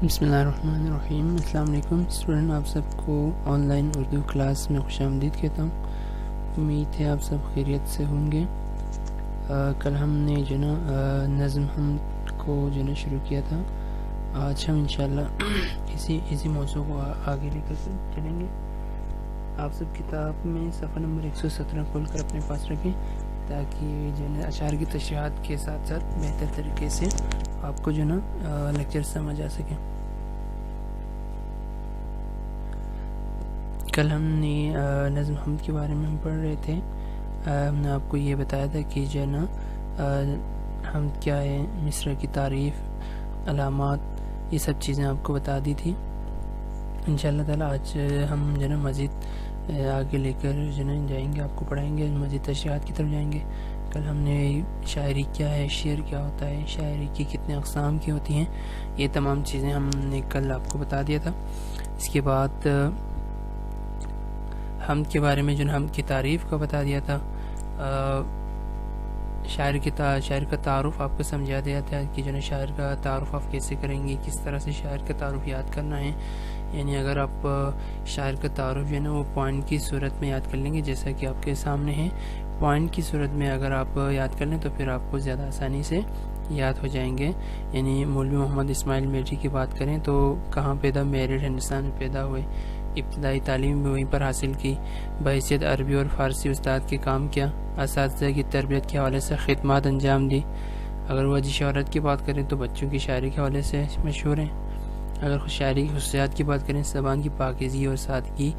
بسم اللہ الرحمن الرحیم۔ السلام علیکم اسٹوڈنٹ، آپ سب کو آن لائن اردو کلاس میں خوش آمدید کہتا ہوں۔ امید ہے آپ سب خیریت سے ہوں گے۔ کل ہم نے جو نا نظم ہم کو جو نا شروع کیا تھا۔ آج ہم انشاءاللہ اسی موضوع کو آگے لے کر چلیں گے۔ آپ سب کتاب میں صفحہ نمبر 117 کھول کر اپنے پاس رکھیں تاکہ جو ہے اشعار کی تشریحات کے ساتھ ساتھ بہتر طریقے سے آپ کو جو نا لیکچر سمجھ آ سکے۔ کل ہم نے نظم حمد کے بارے میں ہم پڑھ رہے تھے۔ ہم نے آپ کو یہ بتایا تھا کہ جو ہے نا حمد کیا ہے، مصرع کی تعریف، علامات، یہ سب چیزیں آپ کو بتا دی تھی۔ انشاءاللہ تعالی آج ہم جو ہے نا مزید آگے لے کر جو ہے نا جائیں گے، آپ کو پڑھائیں گے، مزید تشریحات کی طرف جائیں گے۔ کل ہم نے شاعری کیا ہے، شعر کیا ہوتا ہے، شاعری کی کتنے اقسام کی ہوتی ہیں، یہ تمام چیزیں ہم نے کل آپ کو بتا دیا تھا۔ اس کے بعد حمد کے بارے میں جو حمد کی تعریف کا بتا دیا تھا۔ شاعر کا تعارف آپ کو سمجھا دیا تھا کہ جو ہے شاعر کا تعارف آپ کیسے کریں گے، کس طرح سے شاعر کا تعارف یاد کرنا ہے۔ یعنی اگر آپ شاعر کا تعارف جو ہے نا وہ پوائنٹ کی صورت میں یاد کر لیں گے، جیسا کہ آپ کے سامنے ہے، پوائنٹ کی صورت میں اگر آپ یاد کر لیں تو پھر آپ کو زیادہ آسانی سے یاد ہو جائیں گے۔ یعنی مولوی محمد اسماعیل میٹھی کی بات کریں تو کہاں پیدا، میرٹھ ہندوستان میں پیدا ہوئے، ابتدائی تعلیم بھی وہیں پر حاصل کی، بحیثیت عربی اور فارسی استاد کے کام کیا، اساتذہ کی تربیت کے حوالے سے خدمات انجام دی۔ اگر وجہ شہرت کی بات کریں تو بچوں کی شاعری کے حوالے سے مشہور ہیں۔ اگر شاعری کی خصوصیات کی بات کریں، زبان کی پاکیزگی اور سادگی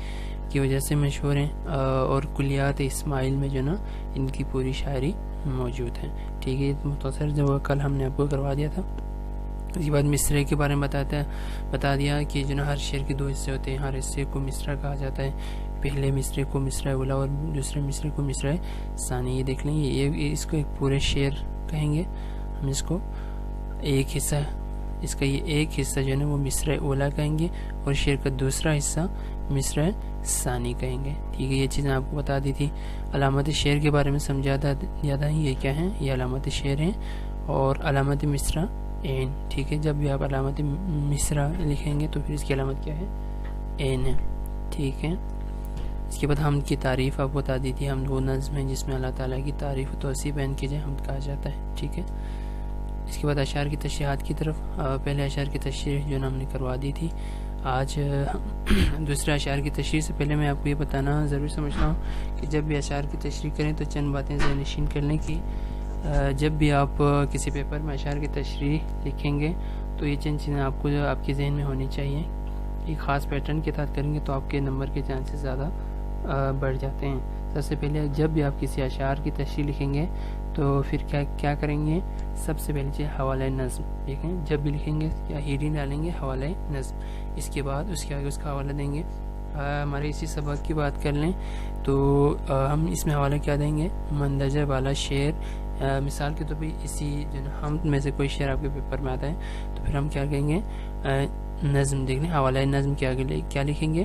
کی وجہ سے مشہور ہیں، اور کلیات اسماعیل میں جو نا ان کی پوری شاعری موجود ہے۔ ٹھیک ہے، مختصر جو کل ہم نے آپ کو کروا دیا تھا۔ اس کے بعد مصرع کے بارے میں بتا دیا کہ جو نا ہر شعر کے 2 حصے ہوتے ہیں، ہر حصے کو مصرع کہا جاتا ہے۔ پہلے مصرع کو مصرع اولا اور دوسرے مصرع کو مصرع ثانی۔ یہ دیکھ لیں گے، یہ اس کو ایک پورے شعر کہیں گے ہم، اس کو ایک حصہ، اس کا یہ ایک حصہ جو ہے نا وہ مصرع اولا کہیں گے، اور شعر کا دوسرا حصہ مصرع ثانی کہیں گے۔ ٹھیک ہے، یہ چیزیں آپ کو بتا دی تھی۔ علامت شعر کے بارے میں سمجھا دیا، یہ کیا ہیں، یہ علامت شعر ہیں، اور علامت مصرع عین۔ ٹھیک ہے، جب بھی آپ علامت مصرع لکھیں گے تو پھر اس کی علامت کیا ہے، عین ہے۔ ٹھیک ہے، اس کے بعد حمد کی تعریف آپ کو بتا دی تھی۔ حمد وہ نظم ہے جس میں اللہ تعالیٰ کی تعریف و توصیف بیان کی جائے، حمد کہا جاتا ہے۔ ٹھیک ہے، اس کے بعد اشعار کی تشریحات کی طرف، پہلے اشعار کی تشریح جو ہم نے کروا دی تھی۔ آج دوسرے اشعار کی تشریح سے پہلے میں آپ کو یہ بتانا ضرور سمجھتا ہوں کہ جب بھی اشعار کی تشریح کریں تو چند باتیں ذہن نشین کر لیں کہ جب بھی آپ کسی پیپر میں اشعار کی تشریح لکھیں گے تو یہ چند چیزیں آپ کو جو آپ کے ذہن میں ہونی چاہیے۔ ایک خاص پیٹرن کے تحت کریں گے تو آپ کے نمبر کے چانسز زیادہ بڑھ جاتے ہیں۔ سب سے پہلے جب بھی آپ کسی اشعار کی تشریح لکھیں گے تو پھر کیا کریں گے، سب سے پہلے چاہیے حوالہ نظم۔ دیکھیں، جب بھی لکھیں گے یا ہیڈنگ ڈالیں گے حوالہ نظم، اس کے بعد اس کے آگے اس کا حوالہ دیں گے۔ ہمارے اسی سبق کی بات کر لیں تو ہم اس میں حوالہ کیا دیں گے، مندرجہ بالا شعر۔ مثال کے طور پہ اسی جو حمد میں سے کوئی شعر آپ کے پیپر میں آتا ہے تو پھر ہم کیا کہیں گے، نظم۔ دیکھ لیں، حوالہ نظم کے آگے کیا لکھیں گے،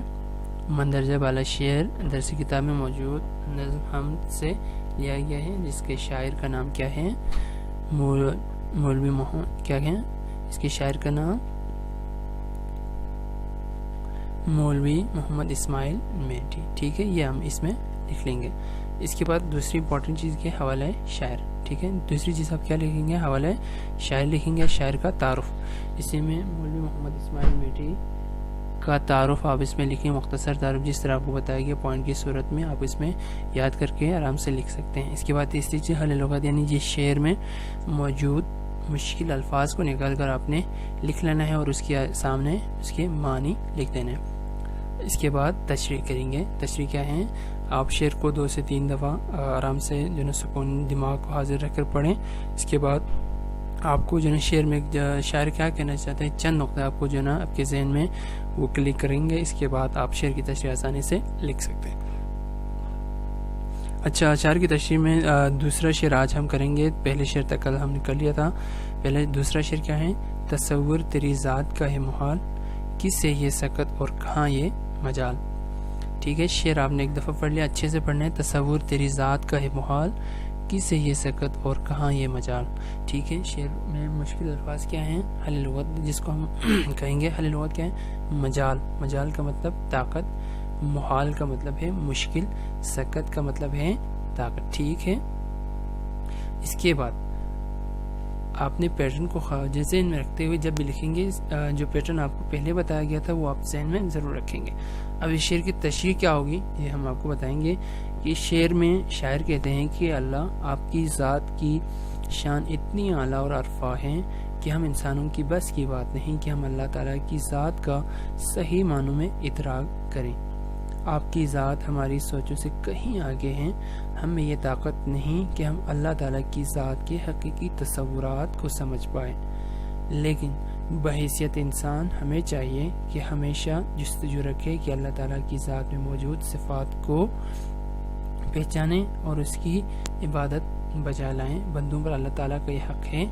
مندرجہ بالا شعر درس کتاب میں موجود نظم حمد سے لیا گیا ہے، جس کے شاعر کا نام کیا ہے، مولوی محمد، کیا ہے اس کے شاعر کا نام، مولوی محمد اسماعیل میٹھی۔ ٹھیک ہے، یہ ہم اس میں لکھ لیں گے۔ اس کے بعد دوسری امپورٹنٹ چیز کی حوالہ شاعر۔ ٹھیک ہے، دوسری چیز آپ کیا لکھیں گے، حوالہ شاعر لکھیں گے، شاعر کا تعارف۔ اسی میں مولوی محمد اسماعیل میٹھی کا تعارف آپ اس میں لکھیں، مختصر تعارف جس طرح آپ کو بتایا گیا پوائنٹ کی صورت میں، آپ اس میں یاد کر کے آرام سے لکھ سکتے ہیں۔ اس کے بعد تیسری چیز حل لغت، یعنی جس شعر میں موجود مشکل الفاظ کو نکال کر آپ نے لکھ لینا ہے اور اس کے سامنے اس کے معنی لکھ دینا ہے۔ اس کے بعد تشریح کریں گے۔ تشریح کیا ہے، آپ شعر کو 2 سے 3 دفعہ آرام سے جو ہے سکون دماغ کو حاضر رکھ کر پڑھیں۔ اس کے بعد آپ کو جو ہے شعر میں شاعر کیا کہنا چاہتے ہیں، چند نقطے آپ کو جو ہے نا آپ کے ذہن میں وہ کلک کریں گے۔ اس کے بعد آپ شعر کی تشریح آسانی سے لکھ سکتے ہیں۔ اچھا، اشعار کی تشریح میں دوسرا شعر آج ہم کریں گے۔ پہلے شعر تک کل ہم نے کر لیا تھا۔ پہلے دوسرا شعر کیا ہے، تصور تیری ذات کا ہے محال، کس سے یہ سکت اور کہاں یہ مجال۔ ٹھیک ہے، شعر آپ نے ایک دفعہ پڑھ لیا، اچھے سے پڑھنا ہے۔ تصور تیری ذات کا ہے محال، کسے یہ سکت اور کہاں یہ مجال. ٹھیک ہے, شعر میں مشکل الفاظ کیا ہیں؟ حل لغت جس کو ہم کہیں گے. حل لغت کیا ہے؟ مجال. مجال کا مطلب طاقت, محال کا مطلب ہے مشکل, سکت کا مطلب ہے طاقت. ٹھیک ہے, اس کے بعد آپ نے پیٹرن کو ذہن میں رکھتے ہوئے جب بھی لکھیں گے, جو پیٹرن آپ کو پہلے بتایا گیا تھا وہ آپ ذہن میں ضرور رکھیں گے. اب اس شعر کی تشریح کیا ہوگی یہ ہم آپ کو بتائیں گے. کہ شعر میں شاعر کہتے ہیں کہ اللہ آپ کی ذات کی شان اتنی اعلیٰ اور عرفا ہیں کہ ہم انسانوں کی بس کی بات نہیں کہ ہم اللہ تعالیٰ کی ذات کا صحیح معنوں میں ادراک کریں. آپ کی ذات ہماری سوچوں سے کہیں آگے ہیں. ہم میں یہ طاقت نہیں کہ ہم اللہ تعالیٰ کی ذات کے حقیقی تصورات کو سمجھ پائیں, لیکن بحیثیت انسان ہمیں چاہیے کہ ہمیشہ جستجو رکھے کہ اللہ تعالیٰ کی ذات میں موجود صفات کو پہچانیں اور اس کی عبادت بجا لائیں. بندوں پر اللہ تعالیٰ کا یہ حق ہے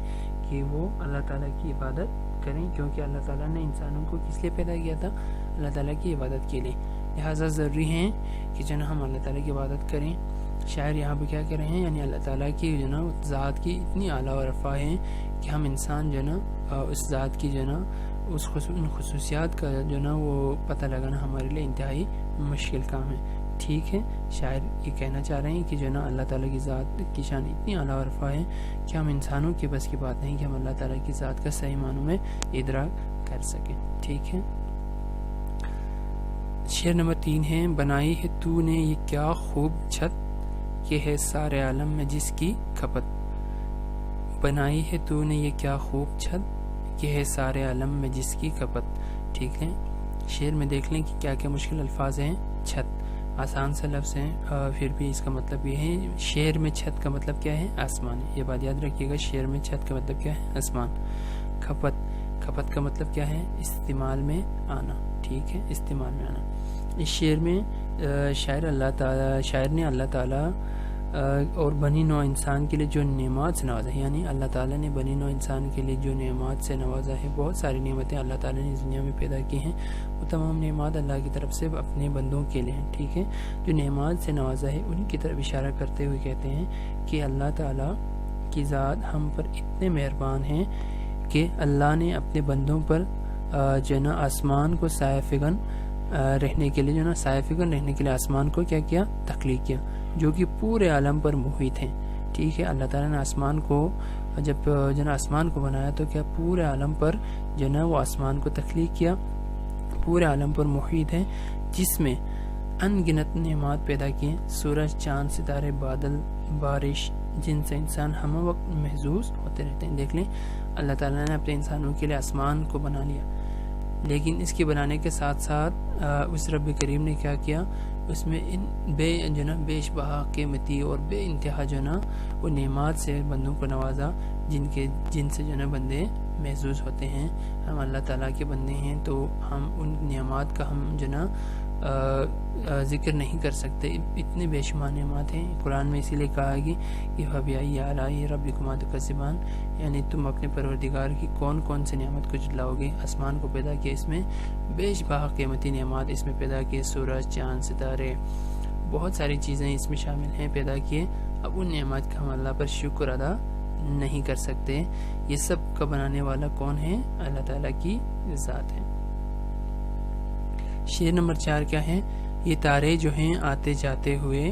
کہ وہ اللہ تعالیٰ کی عبادت کریں, کیونکہ اللہ تعالیٰ نے انسانوں کو کس لیے پیدا کیا تھا؟ اللہ تعالیٰ کی عبادت کے لیے. لہٰذا ضروری ہے کہ جو نا ہم اللہ تعالیٰ کی عبادت کریں. شاعر یہاں پہ کیا کہہ رہے ہیں؟ یعنی اللہ تعالیٰ کی جو نا ذات کی اتنی اعلیٰ و رفع ہے کہ ہم انسان جو نا اس ذات کی جو نا ان خصوصیات کا جو نا وہ پتہ لگانا ہمارے لیے انتہائی مشکل کام ہے. ٹھیک ہے, شاعر یہ کہنا چاہ رہے ہیں کہ جو نا اللہ تعالیٰ کی ذات کی شان اتنی اعلیٰ و رفع ہے کہ ہم انسانوں کی بس کی بات نہیں کہ ہم اللہ تعالیٰ کی ذات کا صحیح معنوں میں ادراک کر سکیں. ٹھیک ہے, شعر نمبر 3 ہے. بنائی ہے تو نے یہ کیا خوب چھت کہ ہے سارے عالم میں جس کی کھپت. بنائی ہے تو نے یہ کیا خوب چھت کہ ہے سارے عالم میں جس کی کھپت. ٹھیک ہے, شعر میں دیکھ لیں کہ کیا کیا مشکل الفاظ ہیں. چھت آسان سے لفظ ہیں, پھر بھی اس کا مطلب یہ ہے. شعر میں چھت کا مطلب کیا ہے؟ آسمان ہے. یہ بات یاد رکھیے گا, شعر میں چھت کا مطلب کیا ہے؟ آسمان. کھپت, کھپت کا مطلب کیا ہے؟ استعمال میں آنا. ٹھیک ہے, استعمال میں آنا. اس شعر میں شاعر نے اللہ تعالیٰ اور بنی نوع انسان کے لیے جو نعمات سے نوازا ہے, یعنی اللہ تعالیٰ نے بنی نوع انسان کے لیے جو نعمات سے نوازا ہے, بہت ساری نعمتیں اللہ تعالیٰ نے اس دنیا میں پیدا کی ہیں. وہ تمام نعمات اللہ کی طرف سے اپنے بندوں کے لیے ہیں. ٹھیک ہے, جو نعمات سے نوازا ہے ان کی طرف اشارہ کرتے ہوئے کہتے ہیں کہ اللہ تعالیٰ کی ذات ہم پر اتنے مہربان ہیں کہ اللہ نے اپنے بندوں پر جو نا آسمان کو سایہ فگن رہنے کے لیے رہنے کے لیے آسمان کو کیا کیا؟ تخلیق کیا, جو کہ پورے عالم پر محیط ہیں. ٹھیک ہے, اللہ تعالیٰ نے آسمان کو جب آسمان کو بنایا تو کیا پورے عالم پر وہ آسمان کو تخلیق کیا, پورے عالم پر محیط ہے, جس میں ان گنت نعمات پیدا کیے. سورج, چاند, ستارے, بادل, بارش, جن سے انسان ہم وقت محظوظ ہوتے رہتے ہیں. دیکھ لیں, اللہ تعالیٰ نے اپنے انسانوں کے لیے آسمان کو بنا لیا, لیکن اس کے بنانے کے ساتھ ساتھ اس رب کریم نے کیا کیا؟ اس میں ان بیش بہا قیمتی اور بے انتہا وہ نعمات سے بندوں کو نوازا, جن سے بندے محظوظ ہوتے ہیں. ہم اللہ تعالیٰ کے بندے ہیں تو ہم ان نعمات کا ہم ذکر نہیں کر سکتے. اتنے بے شمار نعمات ہیں. قرآن میں اسی لیے کہا گیا کہ فَبِأَيِّ آلَاءِ رَبِّكُمَا تُكَذِّبَانِ, یعنی تم اپنے پروردگار کی کون کون سے نعمت کو جھٹلاؤ گے. آسمان کو پیدا کیا, اس میں بیش بہا قیمتی نعمات اس میں پیدا کیے. سورج, چاند, ستارے, بہت ساری چیزیں اس میں شامل ہیں, پیدا کیے. اب ان نعمات کا ہم اللہ پر شکر ادا نہیں کر سکتے. یہ سب کا بنانے والا کون ہے؟ اللہ تعالیٰ کی ذات ہے. شعر نمبر 4 کیا ہے؟ یہ تارے جو ہیں آتے جاتے ہوئے,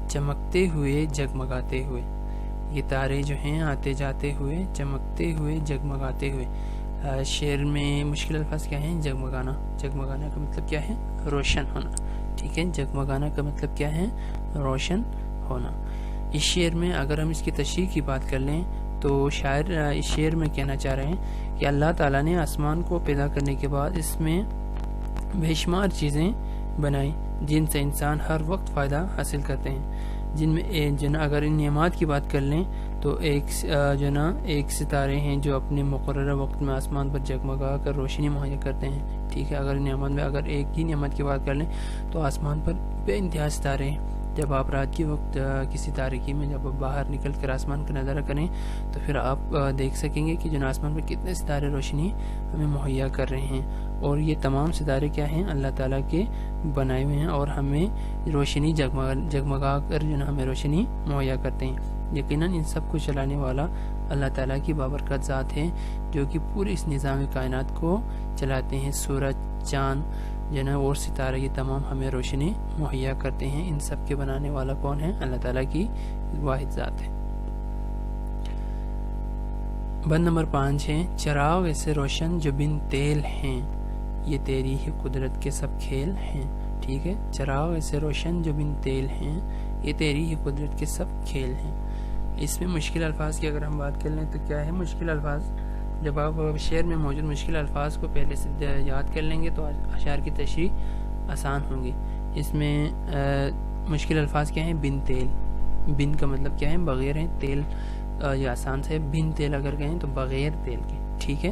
چمکتے ہوئے, جگمگاتے ہوئے. یہ تارے جو ہیں آتے جاتے ہوئے, چمکتے ہوئے, جگمگاتے ہوئے. شعر میں مشکل الفاظ کیا ہیں؟ جگمگانا. جگمگانا کا مطلب کیا ہے؟ روشن ہونا. ٹھیک ہے, جگمگانا کا مطلب کیا ہے؟ روشن ہونا. اس شعر میں اگر ہم اس کی تشریح کی بات کر لیں تو شاعر اس شعر میں کہنا چاہ رہے ہیں کہ اللہ تعالیٰ نے آسمان کو پیدا کرنے کے بعد اس میں بے شمار چیزیں بنائی جن سے انسان ہر وقت فائدہ حاصل کرتے ہیں. جن میں اگر ان نعمات کی بات کر لیں تو ایک ستارے ہیں جو اپنے مقررہ وقت میں آسمان پر جگمگا کر روشنی مہیا کرتے ہیں. ٹھیک ہے, اگر نعمت میں اگر ایک ہی نعمت کی بات کر لیں تو آسمان پر بے انتہا ستارے ہیں. جب آپ رات کے وقت کسی تاریکی میں جب آپ باہر نکل کر آسمان کا نظارہ کریں تو پھر آپ دیکھ سکیں گے کہ آسمان پر کتنے ستارے روشنی ہمیں مہیا کر رہے ہیں. اور یہ تمام ستارے کیا ہیں؟ اللہ تعالیٰ کے بنائے ہوئے ہیں اور ہمیں روشنی جگمگا کر ہمیں روشنی مہیا کرتے ہیں. یقیناً ان سب کو چلانے والا اللہ تعالیٰ کی بابرکت ذات ہے جو کہ پورے اس نظام کائنات کو چلاتے ہیں. سورج، چاند جو ہے نا اور ستارے یہ تمام ہمیں روشنی مہیا کرتے ہیں. ان سب کے بنانے والا کون ہے؟ اللہ تعالیٰ کی واحد ذات ہے. بند نمبر 5 ہے چراغ ایسے روشن جو بن تیل ہیں، یہ تیری ہی قدرت کے سب کھیل ہیں. ٹھیک ہے، چراغ ایسے روشن جو بن تیل ہیں، یہ تیری ہی قدرت کے سب کھیل ہیں. اس میں مشکل الفاظ کی اگر ہم بات کر لیں تو کیا ہے مشکل الفاظ؟ جب آپ شعر میں موجود مشکل الفاظ کو پہلے سے یاد کر لیں گے تو اشعار کی تشریح آسان ہوں گی. اس میں مشکل الفاظ کیا ہیں؟ بن تیل. بن کا مطلب کیا ہے؟ بغیر ہیں. تیل یہ آسان سے بن تیل اگر کہیں تو بغیر تیل کے. ٹھیک ہے،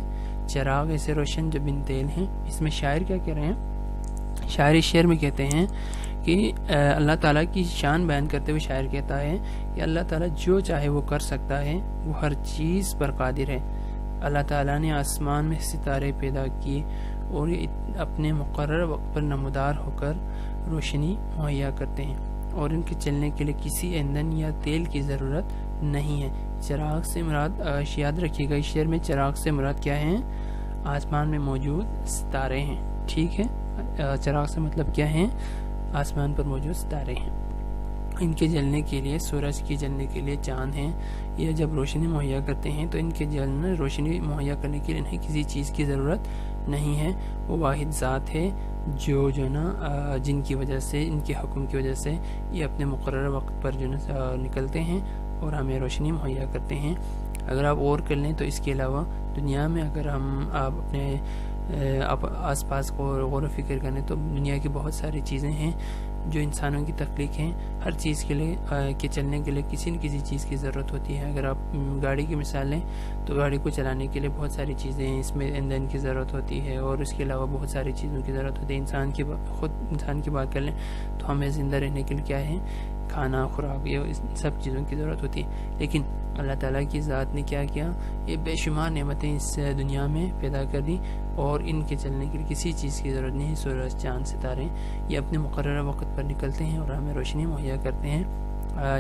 چراغ ایسے روشن جو بن تیل ہیں. اس میں شاعر کیا کہہ رہے ہیں؟ شاعر شعر میں کہتے ہیں کہ اللہ تعالیٰ کی شان بیان کرتے ہوئے شاعر کہتا ہے کہ اللہ تعالیٰ جو چاہے وہ کر سکتا ہے، وہ ہر چیز پر قادر ہے. اللہ تعالیٰ نے آسمان میں ستارے پیدا کیے اور یہ اپنے مقرر وقت پر نمودار ہو کر روشنی مہیا کرتے ہیں اور ان کے چلنے کے لیے کسی ایندھن یا تیل کی ضرورت نہیں ہے. چراغ سے مراد یاد رکھیے گا اس شعر میں چراغ سے مراد کیا ہے؟ آسمان میں موجود ستارے ہیں. ٹھیک ہے، چراغ سے مطلب کیا ہے؟ آسمان پر موجود ستارے ہیں. ان کے جلنے کے لیے سورج کی جلنے کے لیے چاند ہیں. یہ جب روشنی مہیا کرتے ہیں تو ان کے جلنے روشنی مہیا کرنے کے لیے انہیں کسی چیز کی ضرورت نہیں ہے. وہ واحد ذات ہے جو نا جن کی وجہ سے ان کے حکم کی وجہ سے یہ اپنے مقررہ وقت پر جو نا نکلتے ہیں اور ہمیں روشنی مہیا کرتے ہیں. اگر آپ اور کر لیں تو اس کے علاوہ دنیا میں اگر آپ اپنے آس پاس کو غور و فکر کریں تو دنیا کی بہت ساری چیزیں ہیں جو انسانوں کی تخلیق ہیں. ہر چیز کے لیے کے چلنے کے لیے کسی نہ کسی چیز کی ضرورت ہوتی ہے. اگر آپ گاڑی کی مثال لیں تو گاڑی کو چلانے کے لیے بہت ساری چیزیں ہیں. اس میں ایندھن کی ضرورت ہوتی ہے اور اس کے علاوہ بہت ساری چیزوں کی ضرورت ہوتی ہے. انسان کی بات کر لیں تو ہمیں زندہ رہنے کے لیے کیا ہے؟ کھانا، خوراک، یہ سب چیزوں کی ضرورت ہوتی ہے. لیکن اللہ تعالیٰ کی ذات نے کیا کیا؟ یہ بے شمار نعمتیں اس دنیا میں پیدا کر دی اور ان کے چلنے کے لیے کسی چیز کی ضرورت نہیں. سورج، چاند، ستارے یہ اپنے مقررہ وقت پر نکلتے ہیں اور ہمیں روشنی مہیا کرتے ہیں.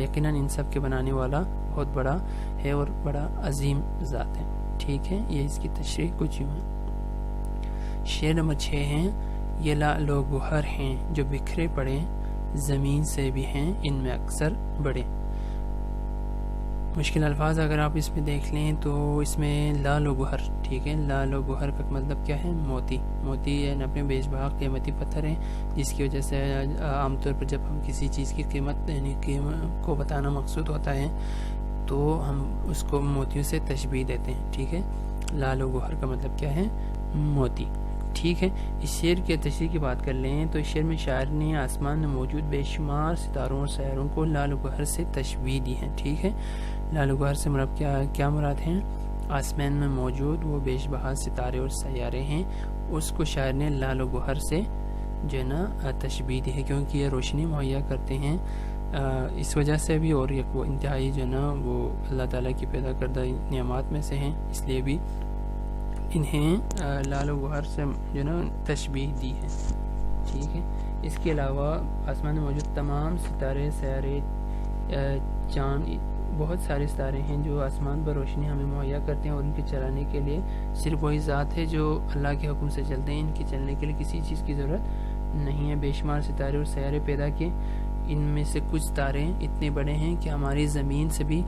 یقیناً ان سب کے بنانے والا بہت بڑا ہے اور بڑا عظیم ذات ہے. ٹھیک ہے، یہ اس کی تشریح کچھ یوں ہے. شعر نمبر 6 ہیں یہ لعل و گوہر ہیں جو بکھرے پڑے، زمین سے بھی ہیں ان میں اکثر بڑے. مشکل الفاظ اگر آپ اس میں دیکھ لیں تو اس میں لعل و گوہر. ٹھیک ہے، لعل و گوہر کا مطلب کیا ہے؟ موتی. موتی اپنے بیش بہا قیمتی پتھر ہیں جس کی وجہ سے عام طور پر جب ہم کسی چیز کی قیمت کو بتانا مقصود ہوتا ہے تو ہم اس کو موتیوں سے تشبیہ دیتے ہیں. ٹھیک ہے، لعل و گوہر کا مطلب کیا ہے؟ موتی. ٹھیک ہے، اس شعر کے تشریح کی بات کر لیں تو اس شعر میں شاعر نے آسمان میں موجود بے شمار ستاروں اور سیاروں کو لعل و گوہر سے تشبیہ دی ہے. ٹھیک ہے، لعل و گوہر سے مراد کیا مراد ہیں؟ آسمان میں موجود وہ بیش بہا ستارے اور سیارے ہیں، اس کو شاعر نے لعل و گوہر سے جو ہے نا تشبیہ دی ہے کیونکہ یہ روشنی مہیا کرتے ہیں. اس وجہ سے بھی اور ایک وہ انتہائی جو ہے نا وہ اللہ تعالیٰ کی پیدا کردہ نعمات میں سے ہیں، اس لیے بھی انہیں لعل و گوہر سے جو ہے نا تشبیہ دی ہے. ٹھیک ہے، اس کے علاوہ آسمان میں موجود تمام ستارے، سیارے، چاند، بہت سارے ستارے ہیں جو آسمان پر روشنی ہمیں مہیا کرتے ہیں اور ان کے چلانے کے لیے صرف وہی ذات ہے جو اللہ کے حکم سے چلتے ہیں. ان کے چلنے کے لیے کسی چیز کی ضرورت نہیں ہے. بے شمار ستارے اور سیارے پیدا کیے، ان میں سے کچھ ستارے اتنے بڑے ہیں کہ ہماری زمین سے بھی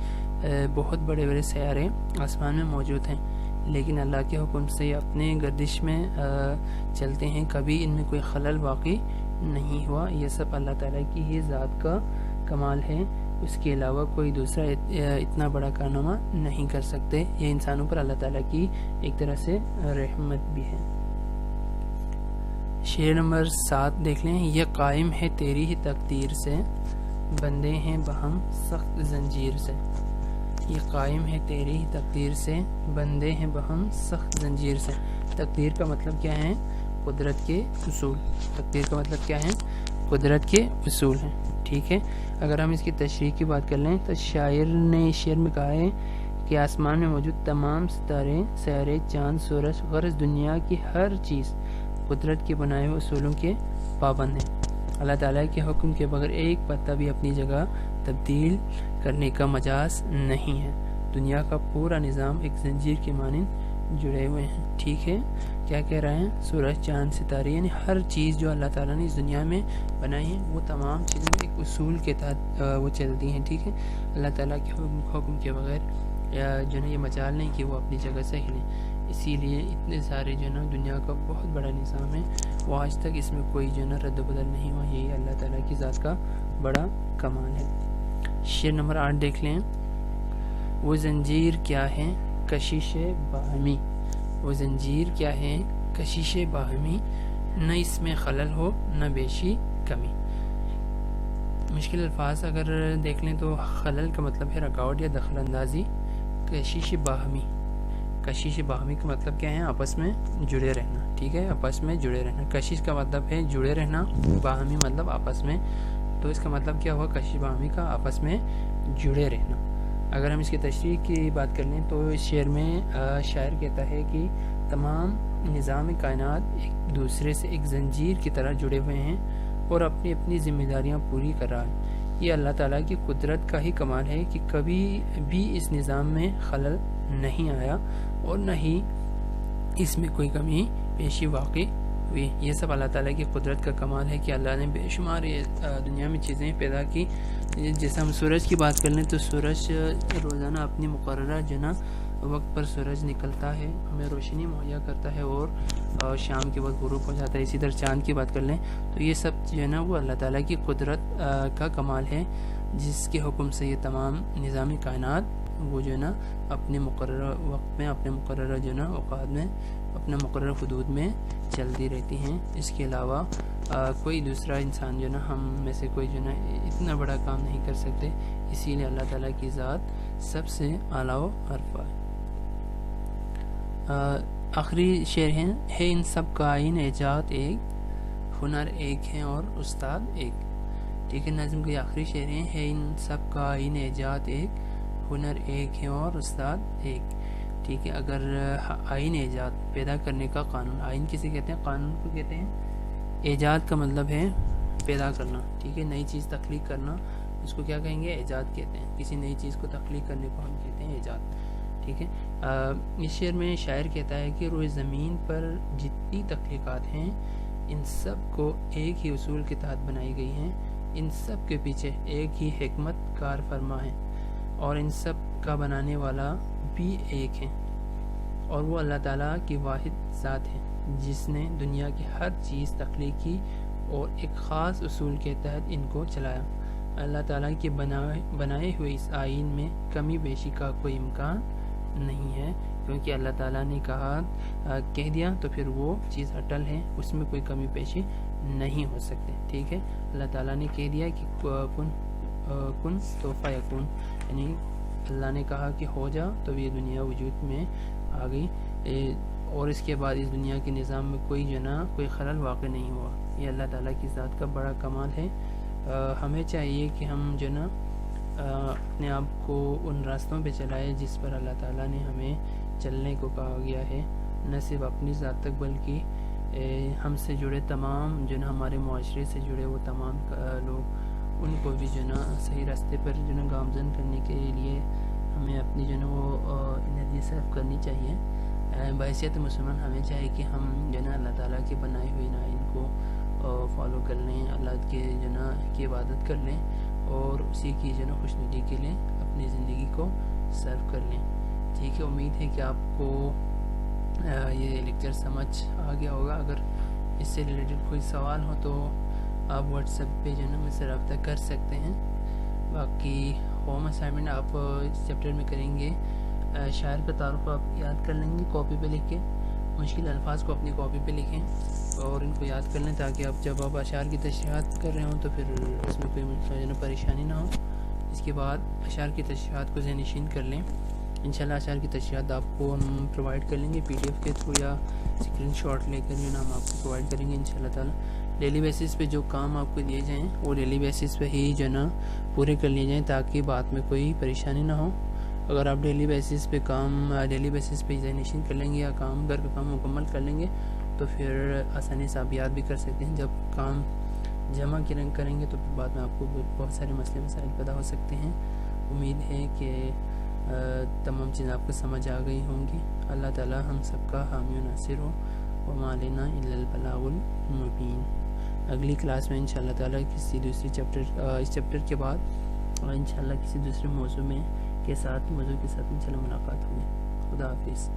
بہت بڑے بڑے سیارے آسمان میں موجود ہیں، لیکن اللہ کے حکم سے اپنے گردش میں چلتے ہیں. کبھی ان میں کوئی خلل واقع نہیں ہوا. یہ سب اللہ تعالیٰ کی ہی ذات کا کمال ہے. اس کے علاوہ کوئی دوسرا اتنا بڑا کارنامہ نہیں کر سکتے. یہ انسانوں پر اللہ تعالیٰ کی ایک طرح سے رحمت بھی ہے. شعر نمبر 7 دیکھ لیں. یہ قائم ہے تیری ہی تقدیر سے، بندے ہیں بہم سخت زنجیر سے. یہ قائم ہے تیری ہی تقدیر سے، بندے ہیں بہم سخت زنجیر سے. تقدیر کا مطلب کیا ہے؟ قدرت کے اصول. تقدیر کا مطلب کیا ہے؟ قدرت کے اصول ہیں. ٹھیک ہے، اگر ہم اس کی تشریح کی بات کر لیں تو شاعر نے شعر میں کہا ہے کہ آسمان میں موجود تمام ستارے، سیارے، چاند، سورج، غرض دنیا کی ہر چیز قدرت کے بنائے ہوئے اصولوں کے پابند ہیں. اللہ تعالیٰ کے حکم کے بغیر ایک پتہ بھی اپنی جگہ تبدیل کرنے کا مجاز نہیں ہے۔ دنیا کا پورا نظام ایک زنجیر کے مانند جڑے ہوئے ہیں، ٹھیک ہے۔ کیا کہہ رہے ہیں؟ سورج، چاند، ستارے، یعنی ہر چیز جو اللہ تعالیٰ نے اس دنیا میں بنائی ہے وہ تمام چیزیں ایک اصول کے تحت وہ چلتی ہیں، ٹھیک ہے۔ اللہ تعالیٰ کے حکم کے بغیر جو ہے یہ مجال نہیں کہ وہ اپنی جگہ سے ہلیں۔ اسی لیے اتنے سارے جو ہے نا دنیا کا بہت بڑا نظام ہے، وہ آج تک اس میں کوئی جو ہے نا رد و بدل نہیں ہوا۔ یہی اللہ تعالیٰ کی ذات کا بڑا کمال ہے۔ شعر نمبر 8 دیکھ لیں۔ وہ زنجیر کیا ہے کشش باہمی، وہ زنجیر کیا ہے کشش باہمی، نہ اس میں خلل ہو نہ بیشی کمی۔ مشکل الفاظ اگر دیکھ لیں تو خلل کا مطلب ہے رکاوٹ یا دخل اندازی۔ کشش باہمی، کشش باہمی کا مطلب کیا ہے؟ آپس میں جڑے رہنا، ٹھیک ہے، آپس میں جڑے رہنا۔ کشش کا مطلب ہے جڑے رہنا، باہمی مطلب آپس میں، تو اس کا مطلب کیا ہوا؟ کشش باہمی کا آپس میں جڑے رہنا۔ اگر ہم اس کی تشریح کی بات کر لیں تو اس شعر میں شاعر کہتا ہے کہ تمام نظام کائنات ایک دوسرے سے ایک زنجیر کی طرح جڑے ہوئے ہیں اور اپنی اپنی ذمہ داریاں پوری کر رہا ہے۔ یہ اللہ تعالیٰ کی قدرت کا ہی کمال ہے کہ کبھی بھی اس نظام میں خلل نہیں آیا اور نہ ہی اس میں کوئی کمی پیشی واقع ہوئی۔ یہ سب اللہ تعالیٰ کی قدرت کا کمال ہے کہ اللہ نے بے شمار دنیا میں چیزیں پیدا کی۔ جیسے ہم سورج کی بات کر لیں تو سورج روزانہ اپنی مقررہ جو نا وقت پر سورج نکلتا ہے، ہمیں روشنی مہیا کرتا ہے اور شام کے وقت غروب ہو جاتا ہے۔ اسی طرح چاند کی بات کر لیں تو یہ سب جو ہے نا وہ اللہ تعالیٰ کی قدرت کا کمال ہے، جس کے حکم سے یہ تمام نظام کائنات وہ جو ہے نا اپنے مقررہ وقت میں، اپنے مقررہ جو ہے نا اوقات میں، اپنے مقررہ حدود میں چلتی رہتی ہیں۔ اس کے علاوہ کوئی دوسرا انسان جو ہے نا ہم میں سے کوئی جو ہے نا اتنا بڑا کام نہیں کر سکتے، اسی لیے اللہ تعالیٰ کی ذات سب سے اعلیٰ و ارفع ہے۔ آخری شعر ہے ان سب کا آئین ایجاد ایک، ہنر ایک ہے اور استاد ایک، ٹھیک ہے۔ ناظم کے آخری شعر ہے ان سب کا آئین ایجاد ایک، ہنر ایک ہے اور استاد ایک، ٹھیک ہے۔ اگر آئین ایجاد پیدا کرنے کا قانون، آئین کسے کہتے ہیں؟ قانون کو کہتے ہیں۔ ایجاد کا مطلب ہے پیدا کرنا، ٹھیک ہے، نئی چیز تخلیق کرنا، اس کو کیا کہیں گے؟ ایجاد کہتے ہیں۔ کسی نئی چیز کو تخلیق کرنے کو ہم کہتے ہیں ایجاد، ٹھیک ہے۔ اس شعر میں شاعر کہتا ہے کہ روئے زمین پر جتنی تخلیقات ہیں ان سب کو ایک ہی اصول کے تحت بنائی گئی ہیں، ان سب کے پیچھے ایک ہی حکمت کار فرما ہے اور ان سب کا بنانے والا بھی ایک ہے، اور وہ اللہ تعالیٰ کی واحد ذات ہے جس نے دنیا کی ہر چیز تخلیق کی اور ایک خاص اصول کے تحت ان کو چلایا۔ اللہ تعالیٰ کے بنائے ہوئے اس آئین میں کمی بیشی کا کوئی امکان نہیں ہے، کیونکہ اللہ تعالیٰ نے کہہ دیا تو پھر وہ چیز اٹل ہے، اس میں کوئی کمی بیشی نہیں ہو سکتے، ٹھیک ہے۔ اللہ تعالیٰ نے کہہ دیا کہ کن تو فیکون، یعنی اللہ نے کہا کہ ہو جا تو یہ دنیا وجود میں آ گئی، اور اس کے بعد اس دنیا کے نظام میں کوئی جو نا کوئی خلل واقع نہیں ہوا۔ یہ اللہ تعالیٰ کی ذات کا بڑا کمال ہے۔ ہمیں چاہیے کہ ہم جو نا اپنے آپ کو ان راستوں پہ چلائے جس پر اللہ تعالیٰ نے ہمیں چلنے کو کہا گیا ہے، نہ صرف اپنی ذات تک بلکہ ہم سے جڑے تمام جو نا ہمارے معاشرے سے جڑے وہ تمام لوگ، ان کو بھی جو نا صحیح راستے پر جو نا گامزن کرنے کے لیے ہمیں اپنی جو نا وہ انرجی صرف کرنی چاہیے۔ بحیثیت مسلمان ہمیں چاہیے کہ ہم جو نا اللہ تعالیٰ کے بنائے ہوئے ان کو فالو کر لیں، اللہ کے جو نا کی عبادت کر لیں اور اسی کی جو نا خوشنودی کے لیے اپنی زندگی کو صرف کر لیں، ٹھیک ہے۔ امید ہے کہ آپ کو یہ لیکچر سمجھ آ گیا ہوگا۔ اگر اس سے ریلیٹڈ کوئی سوال ہو تو آپ واٹس ایپ پہ جو نا مجھ سے رابطہ کر سکتے ہیں۔ باقی ہوم اسائنمنٹ آپ اس چیپٹر میں کریں گے، شاعر کا تعارف آپ یاد کر لیں گے کاپی پہ لکھ کے، مشکل الفاظ کو اپنی کاپی پہ لکھیں اور ان کو یاد کر لیں تاکہ آپ جب آپ اشعار کی تشریحات کر رہے ہوں تو پھر اس میں کوئی پریشانی نہ ہو۔ اس کے بعد اشعار کی تشریحات کو ذہن نشین کر لیں۔ انشاءاللہ اشعار کی تشریحات آپ کو ہم پرووائڈ کر لیں گے PDF کے تھرو یا اسکرین شاٹ لے کر جو نا ہم آپ کو پرووائڈ کریں گے انشاءاللہ تعالیٰ۔ ڈیلی بیسس پہ جو کام آپ کو دیے جائیں وہ ڈیلی بیسس پہ ہی جو نا پورے کر لیے جائیں تاکہ بعد میں کوئی پریشانی نہ ہو۔ اگر آپ ڈیلی بیسس پہ ذہن نشین کر لیں گے یا گھر کا کام مکمل کر لیں گے تو پھر آسانی سے آپ یاد بھی کر سکتے ہیں۔ جب کام جمع کریں گے تو بعد میں آپ کو بہت سارے مسائل پیدا ہو سکتے ہیں۔ امید ہے کہ تمام چیزیں آپ کو سمجھ آ گئی ہوں گی۔ اللہ تعالی ہم سب کا حامی و ناصر ہو۔ وما علینا الا البلاغ المبین۔ اگلی کلاس میں انشاءاللہ تعالی کسی دوسری اس چیپٹر کے بعد انشاءاللہ کسی دوسرے موضوع کے ساتھ انشاءاللہ ملاقات ہوگی۔ خدا حافظ۔